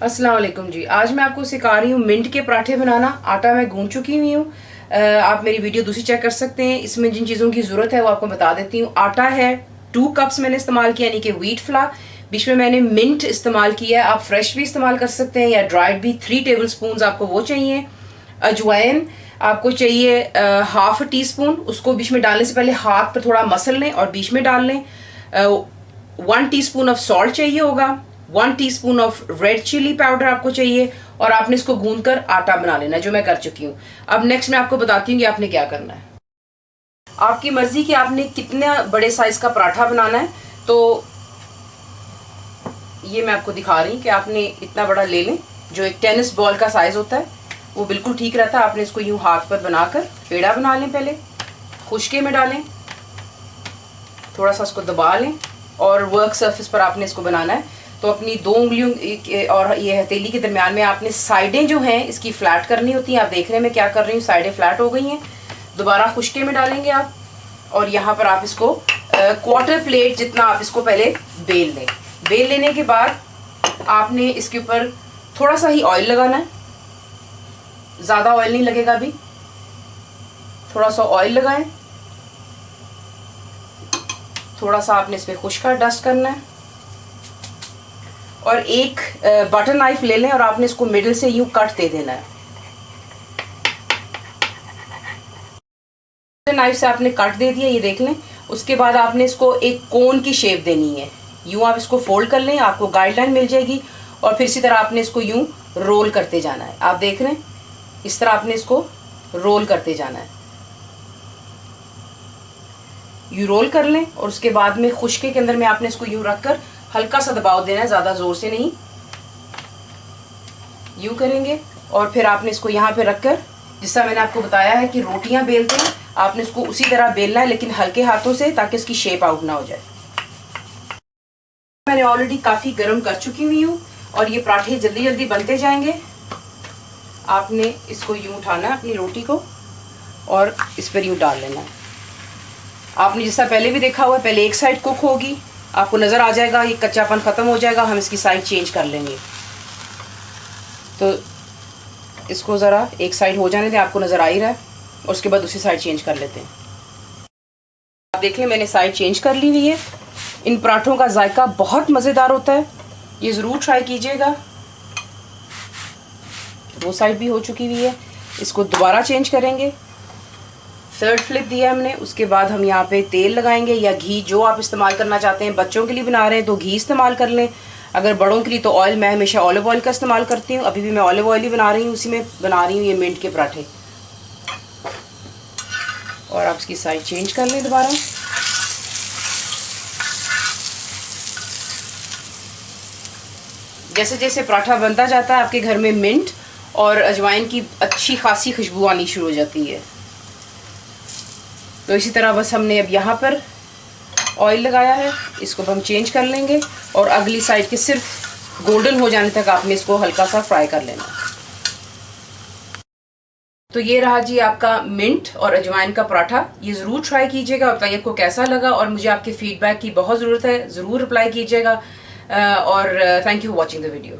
अस्सलाम वालेकुम जी। आज मैं आपको सिखा रही हूँ मिंट के पराठे बनाना। आटा मैं गूंथ चुकी हुई हूँ। आप मेरी वीडियो दूसरी चेक कर सकते हैं। इसमें जिन चीज़ों की ज़रूरत है वो आपको बता देती हूँ। आटा है 2 कप्स मैंने इस्तेमाल किया, यानी कि व्हीट फ्लावर। बीच में मैंने मिंट इस्तेमाल किया है, आप फ्रेश भी इस्तेमाल कर सकते हैं या ड्राइड भी। 3 टेबल स्पून आपको वो चाहिए। अजवाइन आपको चाहिए 1/2 टीस्पून। उसको बीच में डालने से पहले हाथ पर थोड़ा मसल लें और बीच में डाल लें। 1 टीस्पून ऑफ सॉल्ट चाहिए होगा। 1 teaspoon of red chilli powder आपको चाहिए और आपने इसको गूंद कर आटा बना लेना है, जो मैं कर चुकी हूँ। अब नेक्स्ट मैं आपको बताती हूँ कि आपने क्या करना है। आपकी मर्जी कि आपने कितने बड़े साइज का पराठा बनाना है, तो ये मैं आपको दिखा रही हूँ कि आपने इतना बड़ा ले लें। जो एक टेनिस बॉल का साइज होता है वो बिल्कुल ठीक रहता है। आपने इसको यूं हाथ पर बनाकर पेड़ा बना लें। पहले खुशके में डालें, थोड़ा सा इसको दबा लें और वर्क सरफेस पर आपने इसको बनाना है। तो अपनी 2 उंगलियों और ये हथेली के दरमियान में आपने साइडें जो हैं इसकी फ्लैट करनी होती हैं। आप देख रहे हैं मैं क्या कर रही हूँ, साइडें फ्लैट हो गई हैं। दोबारा खुशके में डालेंगे आप और यहाँ पर आप इसको क्वार्टर प्लेट जितना आप इसको पहले बेल लें। बेल लेने के बाद आपने इसके ऊपर थोड़ा सा ही ऑयल लगाना है, ज़्यादा ऑयल नहीं लगेगा। अभी थोड़ा सा ऑयल लगाएं, थोड़ा सा आपने इस पर खुशका डस्ट करना है और एक बटर नाइफ ले लें और आपने इसको मिडिल से यूं कट दे देना है। बटर नाइफ से आपने कट दे दिया, ये देख लें। उसके बाद आपने इसको एक कोन की शेप देनी है। यूं आप इसको फोल्ड कर लें, आपको गाइडलाइन मिल जाएगी। और फिर इसी तरह आपने इसको यूं रोल करते जाना है। आप देख रहे हैं इस तरह आपने इसको रोल करते जाना है। यूं रोल कर लें और उसके बाद में खुशके के अंदर में आपने इसको यूं रखकर हल्का सा दबाव देना है, ज़्यादा ज़ोर से नहीं। यूं करेंगे और फिर आपने इसको यहाँ पे रखकर, जिसका मैंने आपको बताया है कि रोटियां बेलते हैं, आपने इसको उसी तरह बेलना है, लेकिन हल्के हाथों से, ताकि इसकी शेप आउट ना हो जाए। मैंने ऑलरेडी काफ़ी गर्म कर चुकी हुई हूँ और ये पराठे जल्दी जल्दी बनते जाएंगे। आपने इसको यूं उठाना है अपनी रोटी को और इस पर यूं डाल लेना है। आपने जैसा पहले भी देखा हुआ है, पहले एक साइड कुक होगी, आपको नज़र आ जाएगा ये कच्चापन ख़त्म हो जाएगा, हम इसकी साइड चेंज कर लेंगे। तो इसको ज़रा एक साइड हो जाने दें, आपको नज़र आ ही रहा है, और उसके बाद दूसरी साइड चेंज कर लेते हैं। आप देख लें मैंने साइड चेंज कर ली हुई है। इन पराठों का जायका बहुत मज़ेदार होता है, ये ज़रूर ट्राई कीजिएगा। वो साइड भी हो चुकी हुई है, इसको दोबारा चेंज करेंगे। 3rd फ्लिप दिया हमने। उसके बाद हम यहाँ पे तेल लगाएंगे या घी, जो आप इस्तेमाल करना चाहते हैं। बच्चों के लिए बना रहे हैं तो घी इस्तेमाल कर लें, अगर बड़ों के लिए तो ऑयल। मैं हमेशा ऑलिव ऑयल का इस्तेमाल करती हूँ। अभी भी मैं ऑलिव ऑयल ही बना रही हूँ, उसी में बना रही हूँ ये मिंट के पराठे। और आप इसकी साइड चेंज कर लें दोबारा। जैसे जैसे पराठा बनता जाता है आपके घर में मिंट और अजवाइन की अच्छी खासी खुशबू आनी शुरू हो जाती है। तो इसी तरह बस हमने अब यहाँ पर ऑयल लगाया है, इसको हम चेंज कर लेंगे और अगली साइड के सिर्फ गोल्डन हो जाने तक आपने इसको हल्का सा फ्राई कर लेना। तो ये रहा जी आपका मिंट और अजवाइन का पराठा। ये ज़रूर ट्राई कीजिएगा और बताइए आपको कैसा लगा, और मुझे आपके फीडबैक की बहुत ज़रूरत है, ज़रूर रिप्लाई कीजिएगा। और thank you for watching the video.